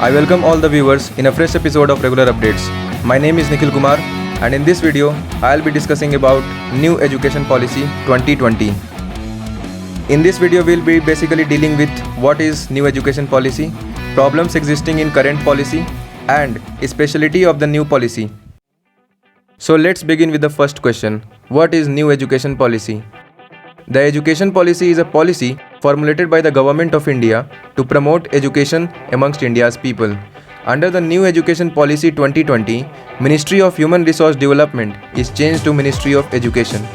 I welcome all the viewers in a fresh episode of Regular Updates. My name is Nikhil Kumar, and in this video, I'll be discussing about New Education Policy 2020. In this video, we'll be basically dealing with what is New Education Policy, problems existing in current policy, and a speciality of the new policy. So let's begin with the first question. What is New Education Policy? The education policy is a policy formulated by the Government of India to promote education amongst India's people. Under the New Education Policy 2020, Ministry of Human Resource Development is changed to Ministry of Education.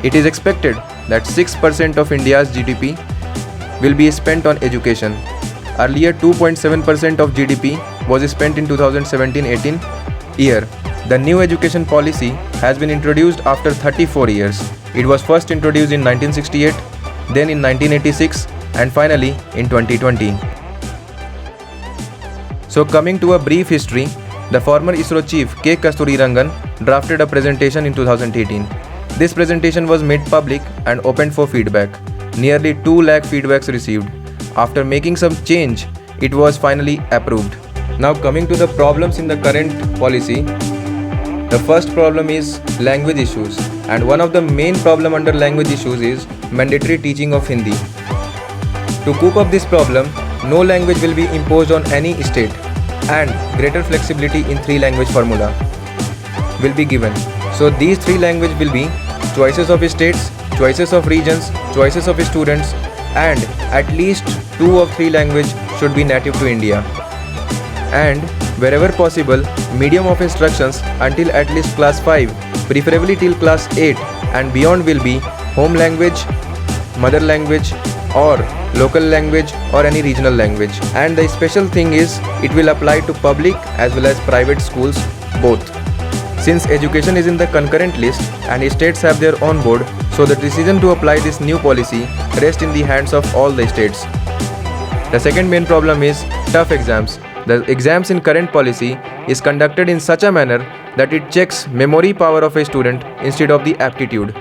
It is expected that 6% of India's GDP will be spent on education. Earlier, 2.7% of GDP was spent in 2017-18 year. The new education policy has been introduced after 34 years. It was first introduced in 1968, then in 1986, and finally in 2020. So coming to a brief history, the former ISRO chief K. Kasturirangan drafted a presentation in 2018. This presentation was made public and opened for feedback. Nearly 2 lakh feedbacks received. After making some change, it was finally approved. Now coming to the problems in the current policy, the first problem is language issues, and one of the main problem under language issues is mandatory teaching of Hindi. To cope up this problem, no language will be imposed on any state, and greater flexibility in 3 language formula will be given. So these 3 languages will be choices of states, choices of regions, choices of students, and at least 2 of 3 language should be native to India. And wherever possible, medium of instructions until at least class 5, preferably till class 8 and beyond will be home language, mother language, or local language, or any regional language. And the special thing is, it will apply to public as well as private schools both. Since education is in the concurrent list and states have their own board, so the decision to apply this new policy rests in the hands of all the states. The second main problem is tough exams. The exams in current policy is conducted in such a manner that it checks memory power of a student instead of the aptitude.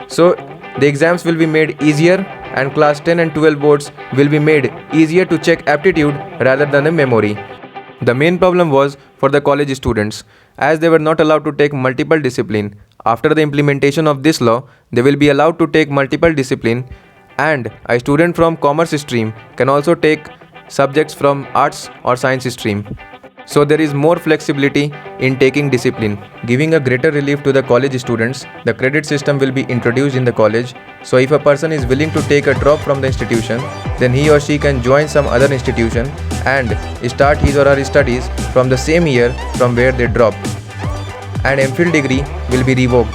So the exams will be made easier, and class 10 and 12 boards will be made easier to check aptitude rather than a memory. The main problem was for the college students, as they were not allowed to take multiple discipline. After the implementation of this law, they will be allowed to take multiple discipline, and a student from commerce stream can also take subjects from arts or science stream. So there is more flexibility in taking discipline, giving a greater relief to the college students. The credit system will be introduced in the college. So if a person is willing to take a drop from the institution, then he or she can join some other institution and start his or her studies from the same year from where they dropped. And MPhil degree will be revoked.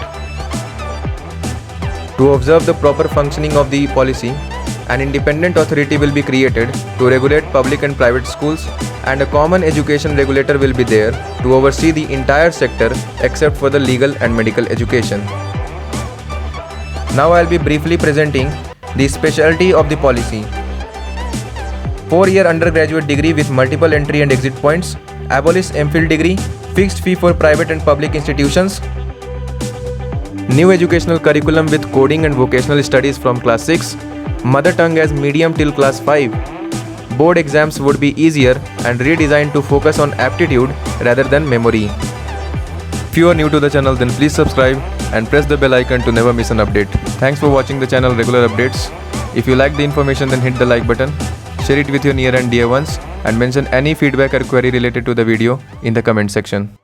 To observe the proper functioning of the policy, an independent authority will be created to regulate public and private schools, and a common education regulator will be there to oversee the entire sector except for the legal and medical education. Now I'll be briefly presenting the specialty of the policy. 4-year undergraduate degree with multiple entry and exit points, abolish MPhil degree, fixed fee for private and public institutions, new educational curriculum with coding and vocational studies from class 6, mother tongue as medium till class 5. Board exams would be easier and redesigned to focus on aptitude rather than memory. If you are new to the channel, then please subscribe and press the bell icon to never miss an update. Thanks for watching the channel Regular Updates. If you like the information, then hit the like button, share it with your near and dear ones, and mention any feedback or query related to the video in the comment section.